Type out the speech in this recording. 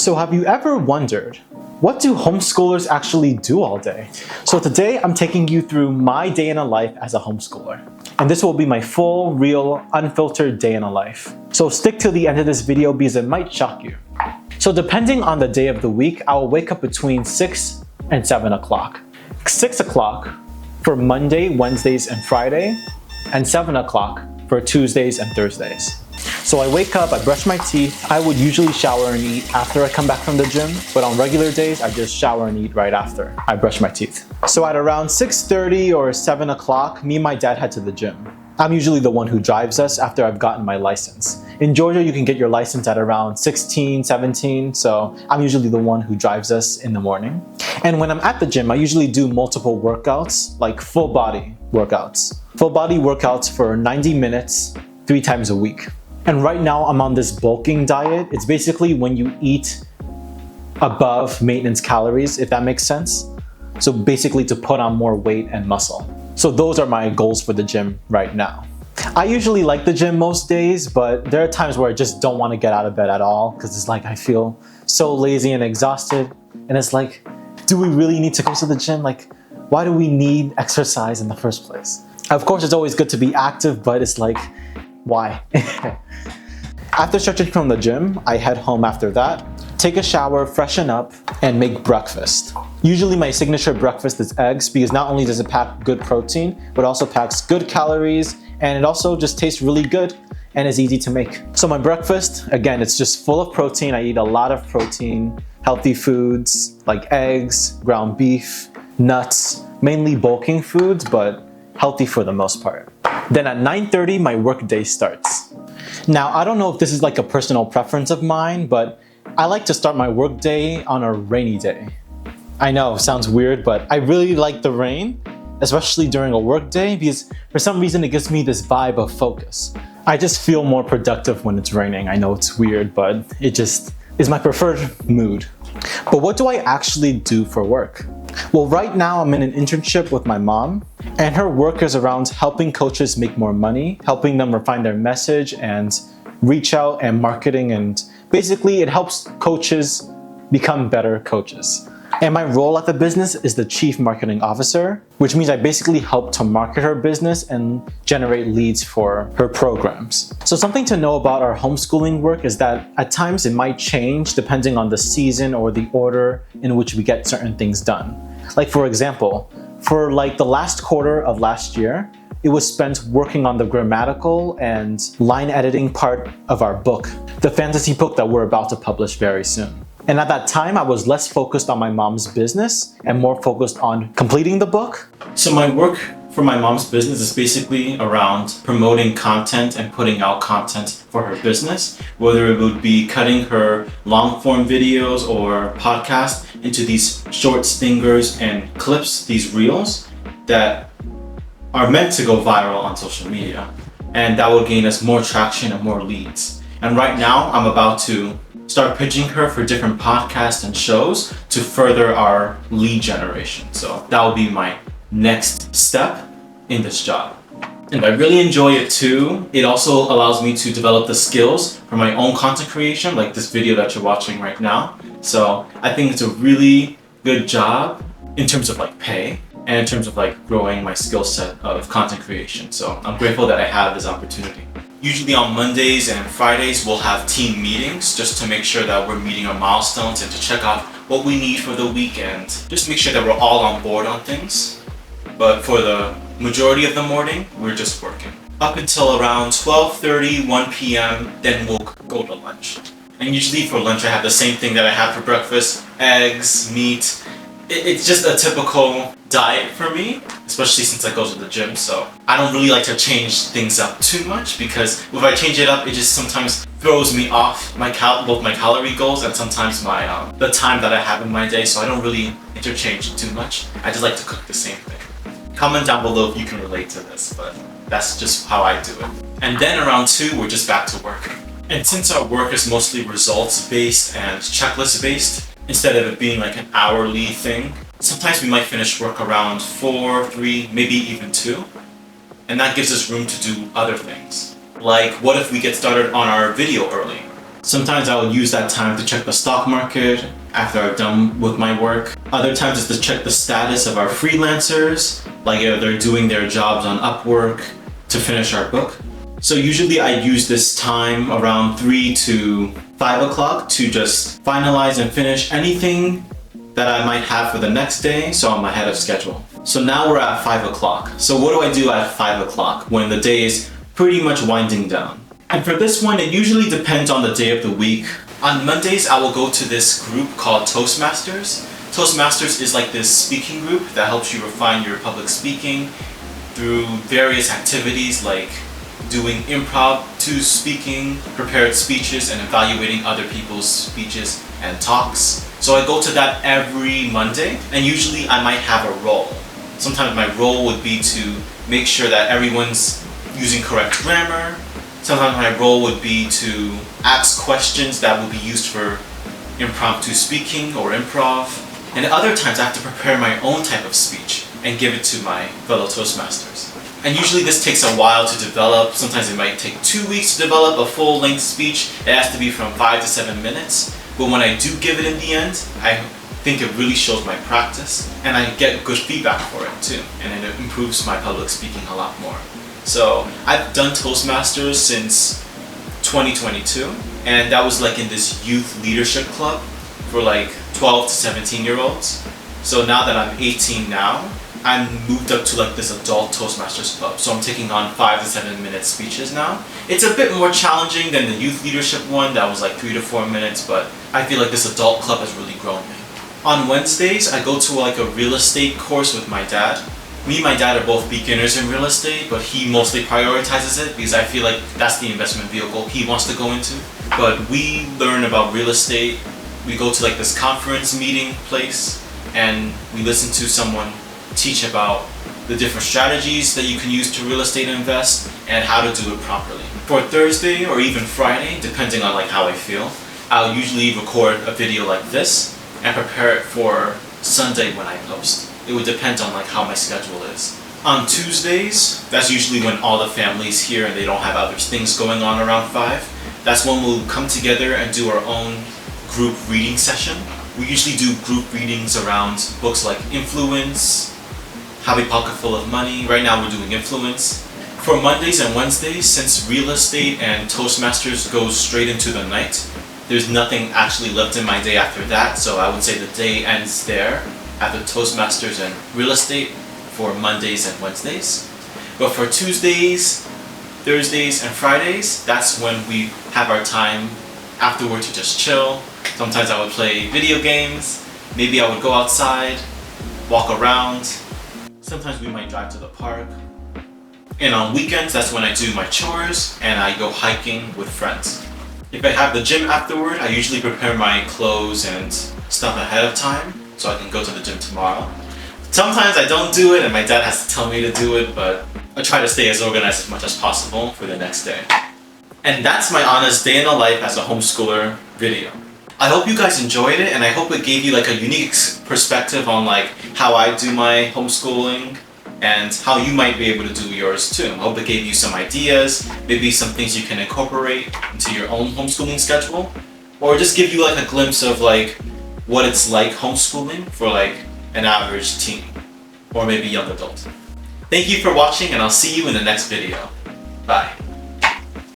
So have you ever wondered, what do homeschoolers actually do all day? So today I'm taking you through my day in a life as a homeschooler. And this will be my full, real, unfiltered day in a life. So stick to the end of this video because it might shock you. So depending on the day of the week, I will wake up between 6 and 7 o'clock. 6 o'clock for Monday, Wednesdays, and Friday, and 7 o'clock for Tuesdays and Thursdays. So I wake up, I brush my teeth. I would usually shower and eat after I come back from the gym, but on regular days, I just shower and eat right after I brush my teeth. So at around 6:30 or 7 o'clock, me and my dad head to the gym. I'm usually the one who drives us after I've gotten my license. In Georgia, you can get your license at around 16, 17, so I'm usually the one who drives us in the morning. And when I'm at the gym, I usually do multiple workouts, like full body workouts. Full body workouts for 90 minutes, 3 times a week. And right now I'm on this bulking diet. It's basically when you eat above maintenance calories, if that makes sense. So basically to put on more weight and muscle. So those are my goals for the gym right now. I usually like the gym most days, but there are times where I just don't want to get out of bed at all because it's like I feel so lazy and exhausted. And it's like, do we really need to go to the gym? Like, why do we need exercise in the first place? Of course, it's always good to be active, but it's like, why? After stretching from the gym, I head home after that, take a shower, freshen up, and make breakfast. Usually my signature breakfast is eggs because not only does it pack good protein, but also packs good calories, and it also just tastes really good and is easy to make. So my breakfast, again, it's just full of protein. I eat a lot of protein, healthy foods like eggs, ground beef, nuts, mainly bulking foods, but healthy for the most part. Then at 9:30, my work day starts. Now, I don't know if this is like a personal preference of mine, but I like to start my work day on a rainy day. I know, sounds weird, but I really like the rain, especially during a work day, because for some reason it gives me this vibe of focus. I just feel more productive when it's raining. I know it's weird, but it just is my preferred mood. But what do I actually do for work? Well, right now I'm in an internship with my mom, and her work is around helping coaches make more money, helping them refine their message and reach out and marketing, and basically it helps coaches become better coaches. And my role at the business is the Chief Marketing Officer, which means I basically help to market her business and generate leads for her programs. So something to know about our homeschooling work is that at times it might change depending on the season or the order in which we get certain things done. Like for example, for like the last quarter of last year, it was spent working on the grammatical and line editing part of our book, the fantasy book that we're about to publish very soon. And at that time, I was less focused on my mom's business and more focused on completing the book. So my work for my mom's business is basically around promoting content and putting out content for her business, whether it would be cutting her long form videos or podcasts into these short stingers and clips, these reels that are meant to go viral on social media. And that will gain us more traction and more leads. And right now, I'm about to start pitching her for different podcasts and shows to further our lead generation. So that will be my next step in this job. And I really enjoy it too. It also allows me to develop the skills for my own content creation, like this video that you're watching right now. So I think it's a really good job in terms of like pay and in terms of like growing my skill set of content creation. So I'm grateful that I have this opportunity. Usually on Mondays and Fridays, we'll have team meetings just to make sure that we're meeting our milestones and to check out what we need for the weekend. Just make sure that we're all on board on things. But for the majority of the morning, we're just working. Up until around 12:30, 1 p.m., then we'll go to lunch. And usually for lunch, I have the same thing that I have for breakfast, eggs, meat. It's just a typical diet for me, especially since I go to the gym, so I don't really like to change things up too much because if I change it up, it just sometimes throws me off both my calorie goals and sometimes my the time that I have in my day, so I don't really interchange too much. I just like to cook the same thing. Comment down below if you can relate to this, but that's just how I do it. And then around 2, we're just back to work. And since our work is mostly results-based and checklist-based, instead of it being like an hourly thing, sometimes we might finish work around 4, 3, maybe even 2. And that gives us room to do other things. Like, what if we get started on our video early? Sometimes I will use that time to check the stock market after I'm done with my work. Other times it's to check the status of our freelancers, like if they're doing their jobs on Upwork to finish our book. So usually I use this time around 3 to 5 o'clock to just finalize and finish anything that I might have for the next day, so I'm ahead of schedule. So now we're at 5 o'clock. So what do I do at 5 o'clock when the day is pretty much winding down? And for this one, it usually depends on the day of the week. On Mondays, I will go to this group called Toastmasters. Toastmasters is like this speaking group that helps you refine your public speaking through various activities like doing improv to speaking, prepared speeches, and evaluating other people's speeches and talks. So I go to that every Monday, and usually I might have a role. Sometimes my role would be to make sure that everyone's using correct grammar. Sometimes my role would be to ask questions that will be used for impromptu speaking or improv. And other times I have to prepare my own type of speech and give it to my fellow Toastmasters. And usually this takes a while to develop. Sometimes it might take 2 weeks to develop a full-length speech. It has to be from 5 to 7 minutes. But when I do give it in the end, I think it really shows my practice, and I get good feedback for it too. And it improves my public speaking a lot more. So I've done Toastmasters since 2022, and that was like in this youth leadership club for like 12 to 17-year-olds. So now that I'm 18 now, I'm moved up to like this adult Toastmasters club. So I'm taking on 5 to 7 minute speeches now. It's a bit more challenging than the youth leadership one that was like 3 to 4 minutes, but I feel like this adult club has really grown me. On Wednesdays, I go to like a real estate course with my dad. Me and my dad are both beginners in real estate, but he mostly prioritizes it because I feel like that's the investment vehicle he wants to go into. But we learn about real estate. We go to like this conference meeting place, and we listen to someone teach about the different strategies that you can use to real estate invest and how to do it properly. For Thursday or even Friday, depending on like how I feel, I'll usually record a video like this and prepare it for Sunday when I post. It would depend on like how my schedule is. On Tuesdays, that's usually when all the family's here and they don't have other things going on around 5. That's when we'll come together and do our own group reading session. We usually do group readings around books like Influence, Have a Pocket Full of Money. Right now we're doing Influence. For Mondays and Wednesdays, since real estate and Toastmasters goes straight into the night, there's nothing actually left in my day after that, so I would say the day ends there after Toastmasters and real estate for Mondays and Wednesdays. But for Tuesdays, Thursdays, and Fridays, that's when we have our time afterward to just chill. Sometimes I would play video games, maybe I would go outside, walk around. Sometimes we might drive to the park. And on weekends, that's when I do my chores and I go hiking with friends. If I have the gym afterward, I usually prepare my clothes and stuff ahead of time so I can go to the gym tomorrow. Sometimes I don't do it and my dad has to tell me to do it, but I try to stay as organized as much as possible for the next day. And that's my honest day in the life as a homeschooler video. I hope you guys enjoyed it, and I hope it gave you like a unique perspective on like how I do my homeschooling and how you might be able to do yours too. I hope it gave you some ideas, maybe some things you can incorporate into your own homeschooling schedule, or just give you like a glimpse of like what it's like homeschooling for like an average teen or maybe young adult. Thank you for watching, and I'll see you in the next video. Bye.